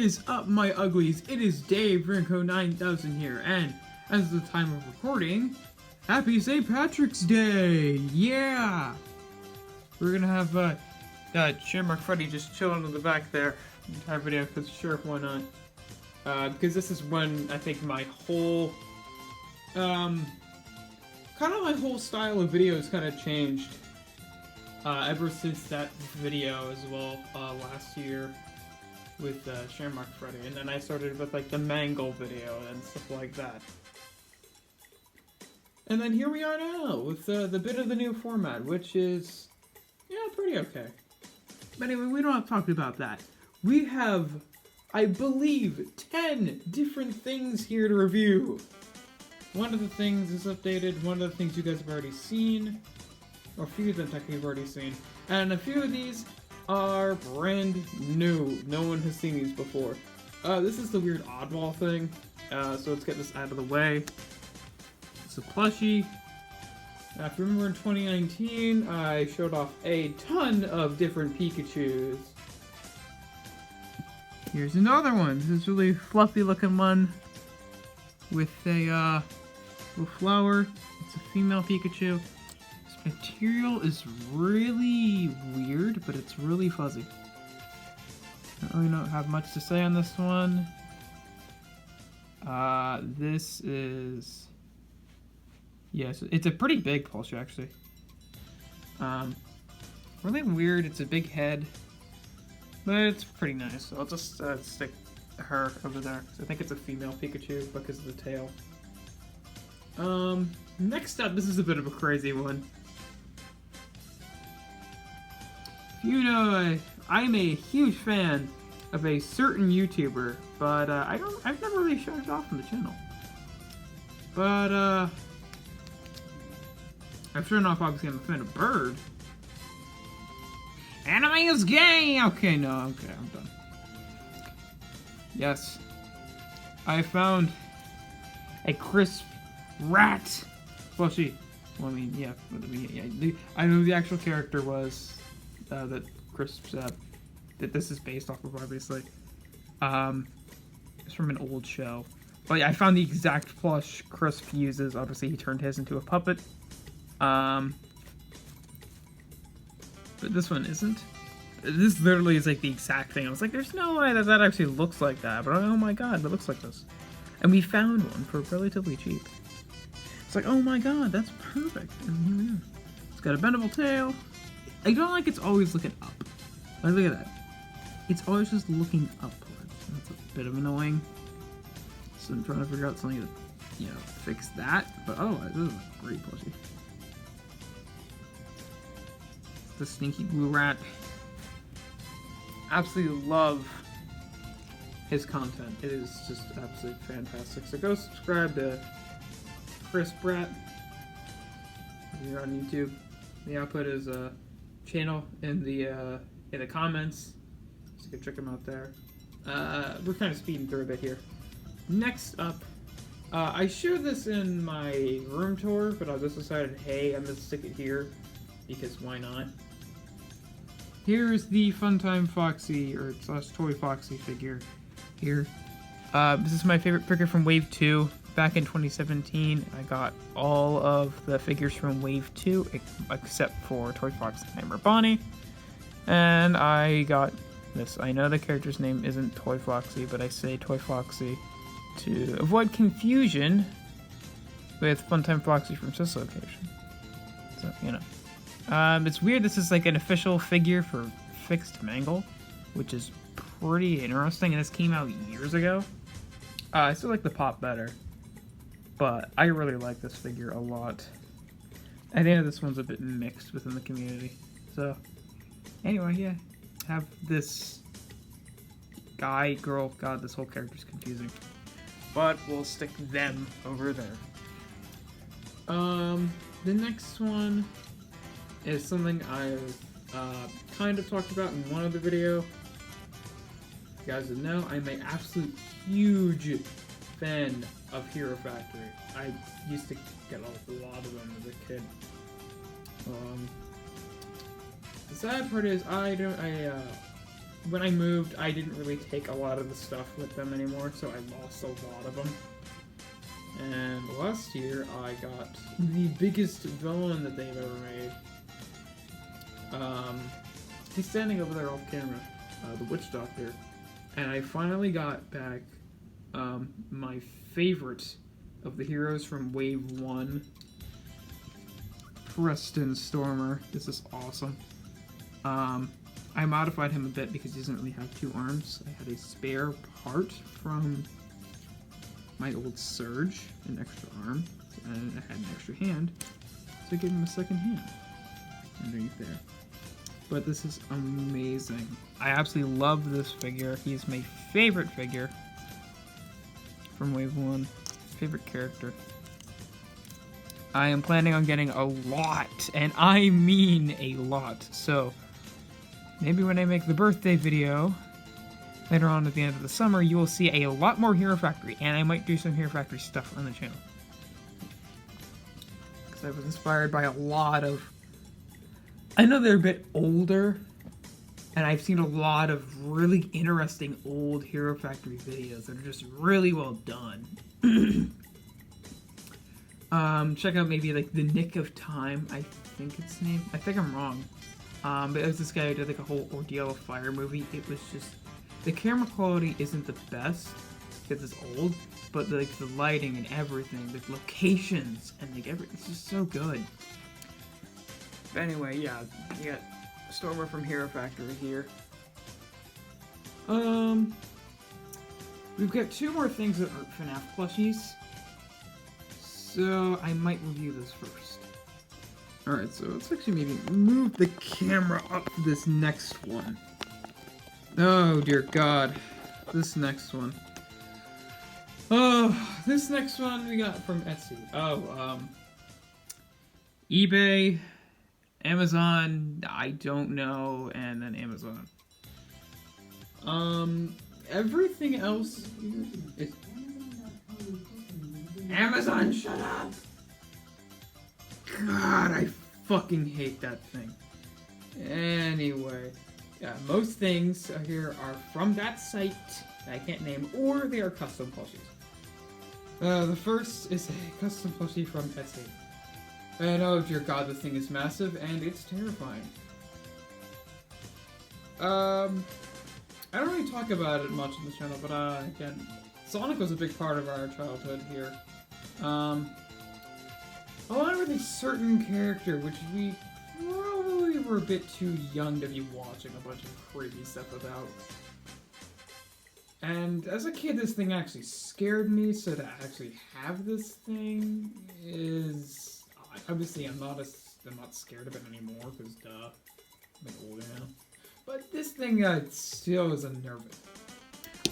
is up, my uglies? It is Dave Rinko 9000 here, and as of the time of recording, happy St. Patrick's Day! Yeah! We're gonna have Shamrock Freddy just chilling in the back there the entire video, because sure, why not? Because this is when I think my whole, kind of my whole style of videos kind of changed. Ever since that video as well, last year with Shamrock Freddy, and then I started with like the Mangle video and stuff like that. And then here we are now with the bit of the new format, which is, yeah, pretty okay. But anyway, we don't have to talk about that. We have, I believe, 10 different things here to review. One of the things is updated, one of the things you guys have already seen, or a few of them technically you've already seen, and a few of these are brand new. No one has seen these before. This is the weird oddball thing, so let's get this out of the way. It's a plushie. If you remember in 2019, I showed off a ton of different Pikachus. Here's another one. This is really fluffy looking one with a little flower. It's a female Pikachu. This material is really weird, but it's really fuzzy. I don't really have much to say on this one. This is... yes, it's a pretty big plushie, actually. Really weird. It's a big head, but it's pretty nice. So I'll just stick her over there. I think it's a female Pikachu because of the tail. Next up, this is a bit of a crazy one. You know, I'm a huge fan of a certain YouTuber, but I've never really showed it off on the channel. But I'm sure not obviously I'm a fan of Bird. Anime is gay! Okay, no, okay, I'm done. Yes. I found a crisp rat plushie. Well, I mean, yeah, I know the actual character was that Crisp's that this is based off of, obviously. It's from an old show. But yeah, I found the exact plush Crisp uses. Obviously, he turned his into a puppet. But this one isn't. This literally is like the exact thing. I was like, there's no way that that actually looks like that. But oh my god, it looks like this. And we found one for relatively cheap. It's like, oh my god, that's perfect. And here we are. It's got a bendable tail. I don't like it's always looking up. Like, look at that. It's always just looking upwards. That's a bit of annoying. So I'm trying to figure out something to, you know, fix that. But otherwise, this is a great plushie. The sneaky blue rat. Absolutely love his content. It is just absolutely fantastic. So go subscribe to Chris Bratt if you're on YouTube. The output is a channel in the comments, so you can check him out there. We're kind of speeding through a bit here. Next up, I showed this in my room tour, but I just decided, hey, I'm gonna stick it here because why not? Here's the Funtime Foxy, or / Toy Foxy figure here. This is my favorite figure from Wave 2. Back in 2017, I got all of the figures from Wave 2, except for Toy Foxy and Withered Bonnie. And I got this. I know the character's name isn't Toy Foxy, but I say Toy Foxy to avoid confusion with Funtime Foxy from Sis Location. So, you know. It's weird, this is like an official figure for Fixed Mangle, which is pretty interesting, and this came out years ago. I still like the pop better, but I really like this figure a lot. I think this one's a bit mixed within the community. So, anyway, yeah, have this guy, girl, god, this whole character's confusing. But we'll stick them over there. The next one is something I've kind of talked about in one other video. You guys would know I'm an absolute huge fan of Hero Factory. I used to get a lot of them as a kid. The sad part is when I moved, I didn't really take a lot of the stuff with them anymore, so I lost a lot of them. And last year, I got the biggest villain that they've ever made. He's standing over there off camera, the Witch Doctor. And I finally got back my favorite of the heroes from Wave 1, Preston Stormer. This is awesome. I modified him a bit because he doesn't really have 2 arms. I had a spare part from my old Surge, an extra arm, and I had an extra hand, so I gave him a second hand underneath there. But this is amazing. I absolutely love this figure. He's my favorite figure from Wave 1. Favorite character. I am planning on getting a lot, and I mean a lot. So, maybe when I make the birthday video, later on at the end of the summer, you will see a lot more Hero Factory, and I might do some Hero Factory stuff on the channel. Because I was inspired by a lot of... I know they're a bit older, and I've seen a lot of really interesting old Hero Factory videos that are just really well done. Check out maybe like The Nick of Time, I think it's named. I think I'm wrong. But it was this guy who did like a whole Ordeal of Fire movie. It was just... The camera quality isn't the best because it's old, but like the lighting and everything, the locations and like it's just so good. But anyway, yeah, you got Stormer from Hero Factory here. We've got 2 more things that are FNAF plushies, so I might review this first. Alright, so let's actually maybe move the camera up to this next one. Oh dear God, this next one. Oh, this next one we got from Etsy. Oh, eBay, Amazon, I don't know, and then Amazon. Everything else is... Amazon, shut up! God, I fucking hate that thing. Anyway, yeah, most things here are from that site that I can't name, or they are custom plushies. The first is a custom plushie from Etsy. And oh dear God, the thing is massive, and it's terrifying. I don't really talk about it much on the channel, but again, Sonic was a big part of our childhood here. Along with a certain character, which we probably were a bit too young to be watching a bunch of creepy stuff about. And as a kid, this thing actually scared me, so to actually have this thing is... Obviously, I'm not scared of it anymore, because duh, I'm older now. But this thing still is unnerving.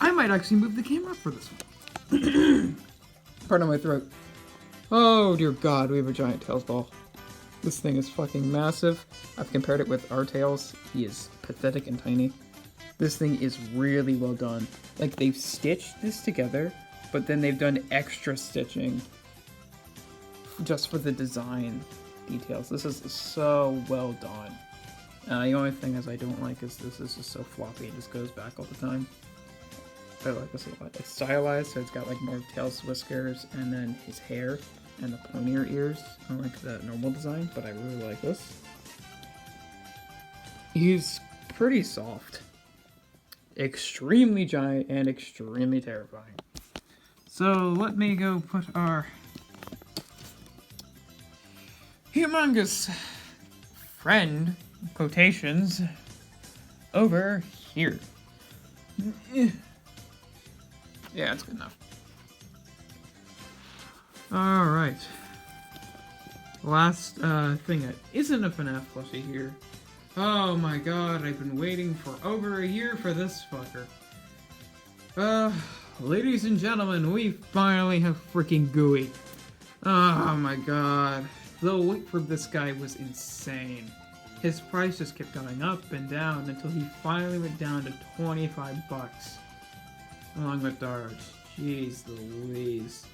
I might actually move the camera up for this one. Pardon my throat. Oh dear God, we have a giant Tails ball. This thing is fucking massive. I've compared it with our Tails. He is pathetic and tiny. This thing is really well done. Like, they've stitched this together, but then they've done extra stitching just for the design details. This is so well done. The only thing is I don't like is this is just so floppy. It just goes back all the time. I like this a lot. It's stylized, so it's got like more Tails whiskers and then his hair and the pointier ears. I don't like the normal design, but I really like this. He's pretty soft. Extremely giant and extremely terrifying. So let me go put our humongous friend, quotations, over here. Yeah, that's good enough. Alright. Last thing that isn't a FNAF plushie here. Oh my God, I've been waiting for over a year for this fucker. Ladies and gentlemen, we finally have freaking Gooey. Oh my God. The wait for this guy was insane. His price just kept going up and down until he finally went down to 25 bucks. Along with Darch. Jeez Louise.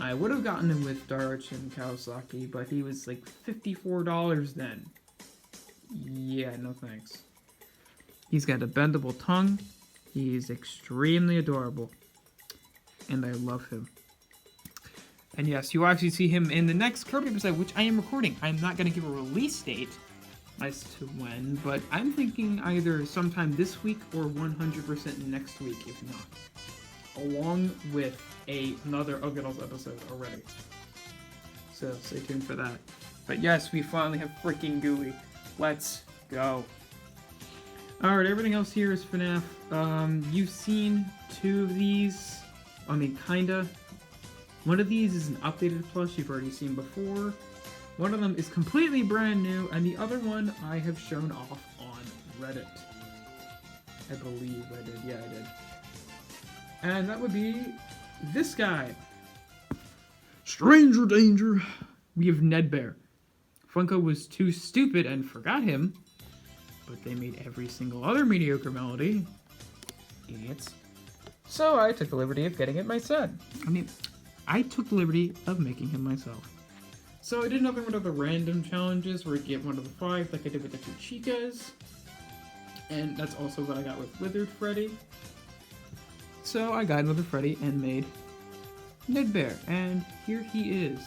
I would have gotten him with Darch and Kawasaki, but he was like $54 then. Yeah, no thanks. He's got a bendable tongue. He's extremely adorable. And I love him. And yes, you'll actually see him in the next Kirby episode, which I am recording. I'm not going to give a release date as to when, but I'm thinking either sometime this week or 100% next week, if not. Along with another Ogedals episode already. So stay tuned for that. But yes, we finally have freaking Gooey. Let's go. Alright, everything else here is FNAF. You've seen 2 of these. I mean, kinda. One of these is an updated plush you've already seen before. One of them is completely brand new, and the other one I have shown off on Reddit. I believe I did. Yeah, I did. And that would be this guy. Stranger danger. We have Ned Bear. Funko was too stupid and forgot him, but they made every single other mediocre melody. Idiots. So I took the liberty of getting it myself. I took the liberty of making him myself. So I did another one of the random challenges where you get one of the 5 like I did with the 2 Chicas. And that's also what I got with Withered Freddy. So I got Withered Freddy and made Ned Bear, and here he is.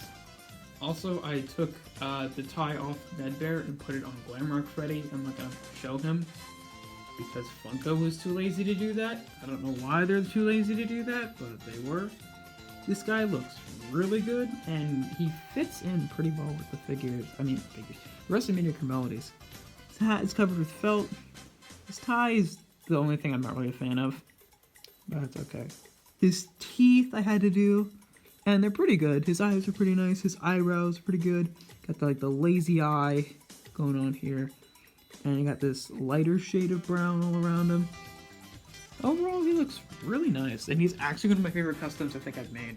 Also, I took the tie off Ned Bear and put it on Glamrock Freddy. I'm not going to show him because Funko was too lazy to do that. I don't know why they're too lazy to do that, but they were. This guy looks really good, and he fits in pretty well with the figures. The rest of Mediocre Melodies. His hat is covered with felt. His tie is the only thing I'm not really a fan of, but it's okay. His teeth I had to do, and they're pretty good. His eyes are pretty nice. His eyebrows are pretty good. Got the lazy eye going on here, and you got this lighter shade of brown all around him. Overall, he looks really nice, and he's actually one of my favorite customs I think I've made.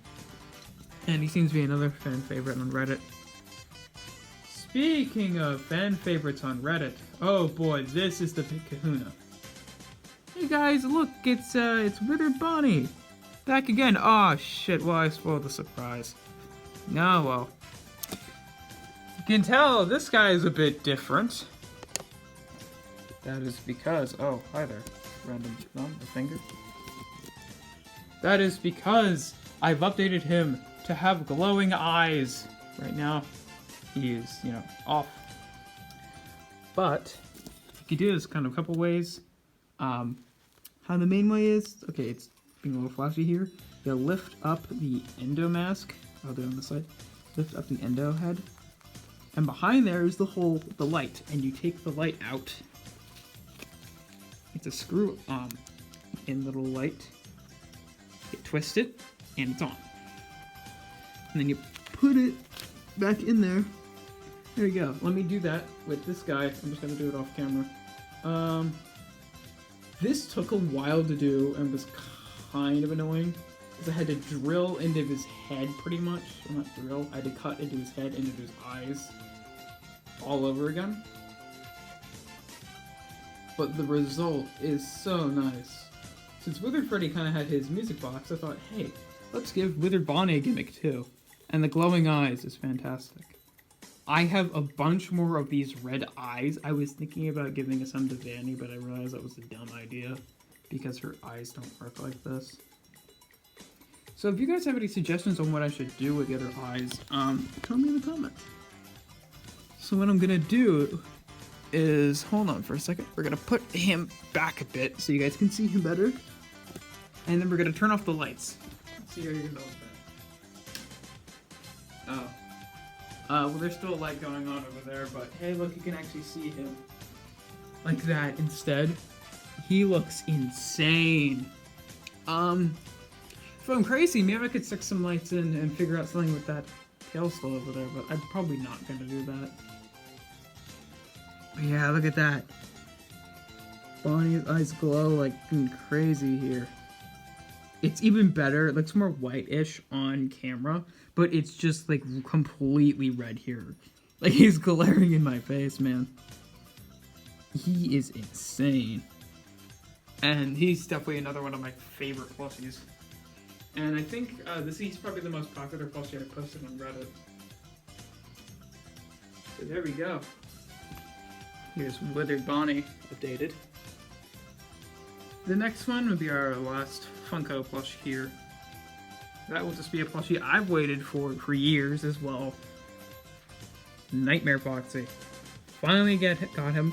And he seems to be another fan favorite on Reddit. Speaking of fan favorites on Reddit, oh boy, this is the big kahuna. Hey guys, look, it's Withered Bonnie. Back again. Oh shit, well I spoiled the surprise. No, well. You can tell this guy is a bit different. That is because, oh, hi there. Random thumb or finger. That is because I've updated him to have glowing eyes. Right now, he is, off. But you can do this kind of a couple ways. How the main way is, okay, it's being a little flashy here. You lift up the endo mask. I'll do it on the side. Lift up the endo head. And behind there is the light. And you take the light out. It's a screw in the little light. You twist it, and it's on. And then you put it back in there. There you go. Let me do that with this guy. I'm just gonna do it off camera. This took a while to do and was kind of annoying because I had to drill into his head pretty much. Well, not drill. I had to cut into his head, into his eyes, all over again. But the result is so nice. Since Withered Freddy kind of had his music box, I thought, hey, let's give Withered Bonnie a gimmick too. And the glowing eyes is fantastic. I have a bunch more of these red eyes. I was thinking about giving some to Vanny, but I realized that was a dumb idea because her eyes don't work like this. So if you guys have any suggestions on what I should do with the other eyes, tell me in the comments. So what I'm gonna do is, hold on for a second, we're gonna put him back a bit so you guys can see him better. And then we're gonna turn off the lights. Let's see how you're gonna know that. Oh. Well, there's still a light going on over there, but hey, look, you can actually see him like that instead. He looks insane. If I'm crazy, maybe I could stick some lights in and figure out something with that tail still over there, but I'm probably not gonna do that. But yeah, look at that. Bonnie's eyes glow like crazy here. It's even better. It looks more whitish on camera, but it's just like completely red here. Like he's glaring in my face, man. He is insane. And he's definitely another one of my favorite plushies. And I think he's probably the most popular plushie I posted on Reddit. So there we go. Here's Withered Bonnie updated. The next one would be our last Funko plush here. That will just be a plushie I've waited for years as well. Nightmare Foxy. Finally got him.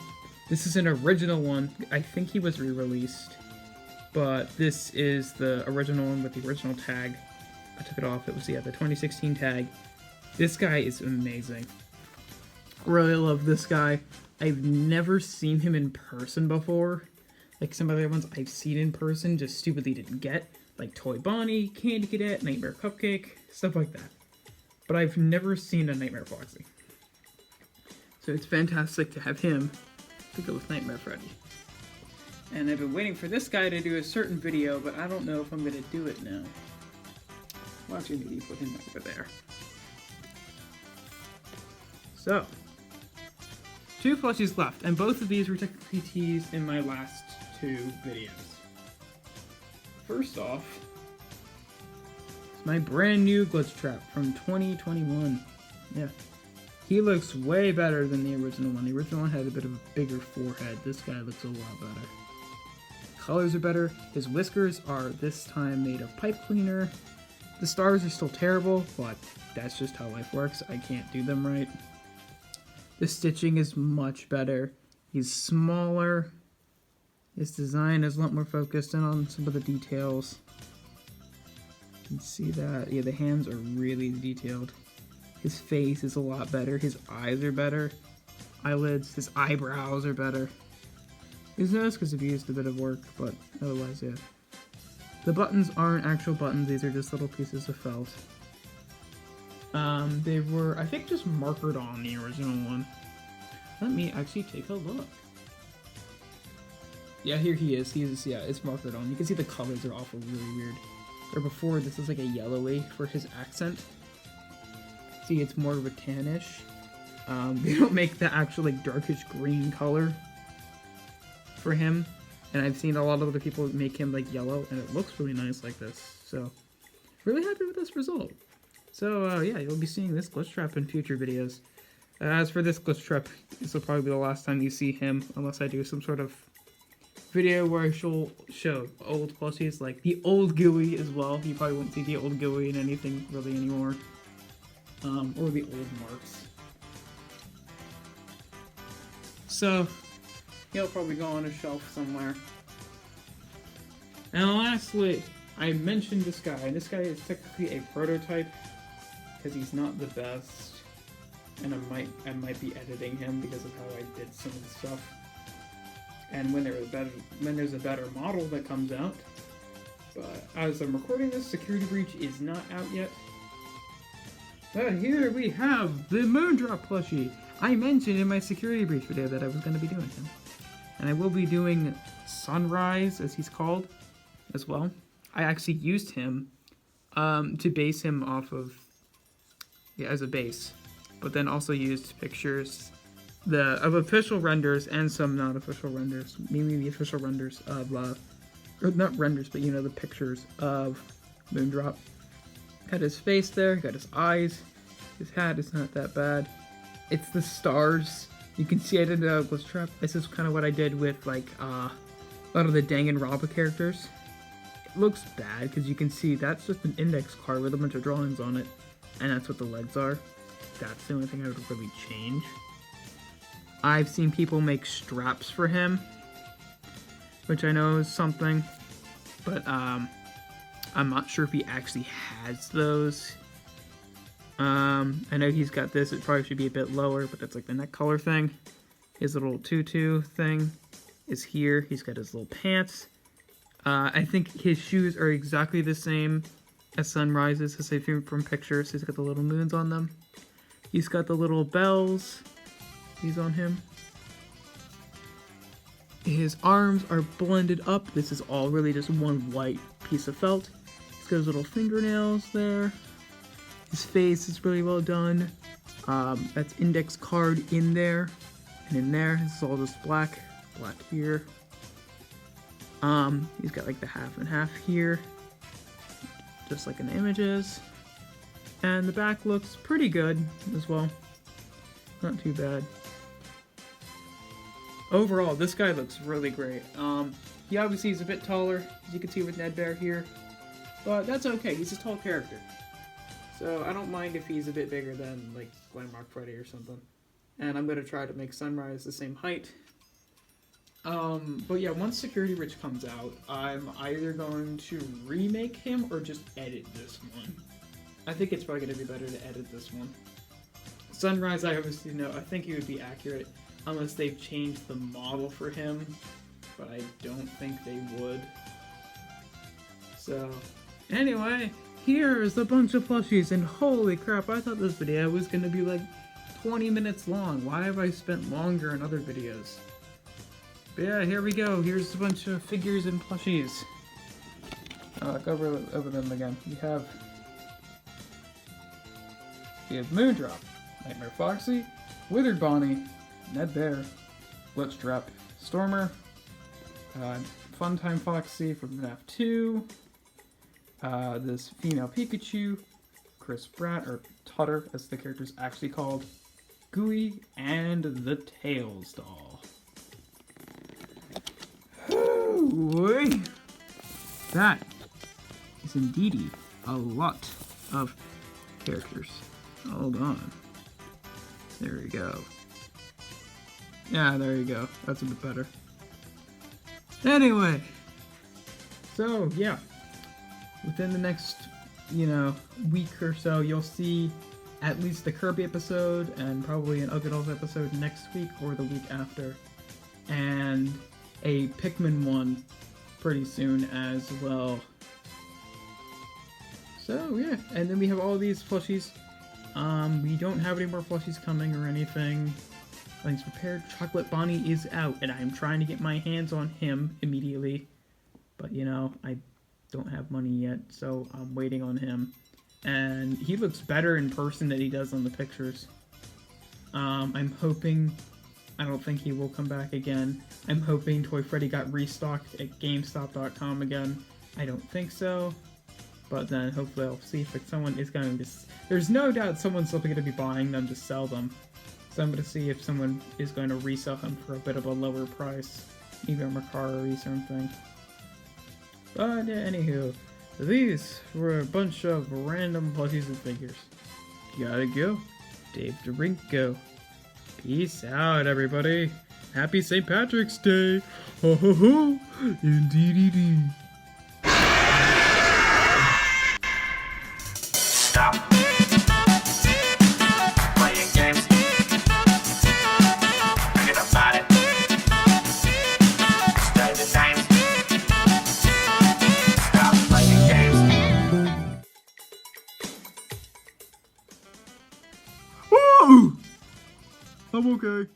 This is an original one. I think he was re-released. But this is the original one with the original tag. I took it off. It was, yeah, the 2016 tag. This guy is amazing. Really love this guy. I've never seen him in person before. Like some other ones I've seen in person, just stupidly didn't get. Like Toy Bonnie, Candy Cadet, Nightmare Cupcake, stuff like that. But I've never seen a Nightmare Foxy. So it's fantastic to have him to go with Nightmare Freddy. And I've been waiting for this guy to do a certain video, but I don't know if I'm going to do it now. Well, actually, maybe put him over there. So, 2 plushies left, and both of these were technically teased in my last 2 videos. First off, it's my brand new Glitch Trap from 2021. Yeah. He looks way better than the original one. The original one had a bit of a bigger forehead. This guy looks a lot better. Colors are better. His whiskers are this time made of pipe cleaner. The stars are still terrible, but that's just how life works. I can't do them right. The stitching is much better. He's smaller. His design is a lot more focused in on some of the details. You can see that. Yeah, the hands are really detailed. His face is a lot better. His eyes are better. Eyelids, his eyebrows are better. His nose because he used a bit of work, but otherwise, yeah. The buttons aren't actual buttons. These are just little pieces of felt. They were, I think, just markered on the original one. Let me actually take a look. Yeah, here he is. Yeah, it's markered on. You can see the colors are awful really weird. Where before, this is like a yellowy for his accent. See, it's more of a tannish. They don't make the actual like darkish green color for him. And I've seen a lot of other people make him like yellow, and it looks really nice like this. So, really happy with this result. So, yeah, you'll be seeing this Glitch Trap in future videos. As for this Glitch Trap, this will probably be the last time you see him, unless I do some sort of video where I show old plushies, like the old Gooey as well. You probably won't see the old Gooey in anything really anymore. Or the old Marks. So, he'll probably go on a shelf somewhere. And lastly, I mentioned this guy, and this guy is technically a prototype, because he's not the best, and I might be editing him because of how I did some of the stuff. And when there's a better model that comes out, but as I'm recording this, Security Breach is not out yet. But here we have the Moondrop plushie. I mentioned in my Security Breach video that I was going to be doing him. And I will be doing Sunrise, as he's called, as well. I actually used him to base him off of, yeah, as a base. But then also used pictures of official renders and some non-official renders. Mainly the official renders of, or not renders, but you know, the pictures of Moondrop. Got his face there, got his eyes. His hat is not that bad. It's the stars. You can see I did a Glitch Trap. This is kind of what I did with like a lot of the Danganronpa characters. It looks bad because you can see that's just an index card with a bunch of drawings on it, and that's what the legs are. That's the only thing I would really change. I've seen people make straps for him, which I know is something, but I'm not sure if he actually has those. I know he's got this. It probably should be a bit lower, but that's like the neck color thing. His little tutu thing is here. He's got his little pants. I think his shoes are exactly the same as Sunrise's, as I've seen from pictures. He's got the little moons on them. He's got the little bells. These on him. His arms are blended up. This is all really just one white piece of felt. He's got his little fingernails there. His face is really well done. That's index card in there. And in there, this is all just black. Black here. He's got like the half and half here. Just like in the images. And the back looks pretty good as well. Not too bad. Overall, this guy looks really great. He obviously is a bit taller, as you can see with Ned Bear here. But that's okay, he's a tall character. So I don't mind if he's a bit bigger than, like, Glamrock Freddy or something. And I'm going to try to make Sunrise the same height. But yeah, once Security Rich comes out, I'm either going to remake him or just edit this one. I think it's probably going to be better to edit this one. Sunrise, I obviously know, I think he would be accurate unless they've changed the model for him, but I don't think they would. So, anyway, here's a bunch of plushies, and holy crap, I thought this video was going to be like 20 minutes long. Why have I spent longer in other videos? But yeah, here we go. Here's a bunch of figures and plushies. Go over them again. We have Moondrop, Nightmare Foxy, Withered Bonnie, Ned Bear, Glitchtrap, Stormer, Funtime Foxy from FNAF 2, this female Pikachu, Bratt, or Tutter as the character's actually called, Gooey, and the Tails doll. Boy, that is indeedy a lot of characters. Hold on. There we go. Yeah, there you go. That's a bit better. Anyway, so yeah, within the next, week or so, you'll see at least the Kirby episode and probably an Ugly Dolls episode next week or the week after, and a Pikmin one pretty soon as well. So yeah, and then we have all these plushies. We don't have any more plushies coming or anything. Nothing's prepared. Chocolate Bonnie is out, and I'm trying to get my hands on him immediately. But I don't have money yet, so I'm waiting on him. And he looks better in person than he does on the pictures. I'm hoping... I don't think he will come back again. I'm hoping Toy Freddy got restocked at GameStop.com again. I don't think so. But then hopefully I'll see if someone is going to... There's no doubt someone's still going to be buying them to sell them. So I'm going to see if someone is going to resell them for a bit of a lower price. Maybe on Mercari or something. But yeah, anywho. These were a bunch of random plushies and figures. Gotta go. Dave DeRinco. Peace out, everybody. Happy St. Patrick's Day. Ho ho ho. Indeed. Stop playing games. Forget about it. Stay the same. Stop playing games. Woo! I'm okay.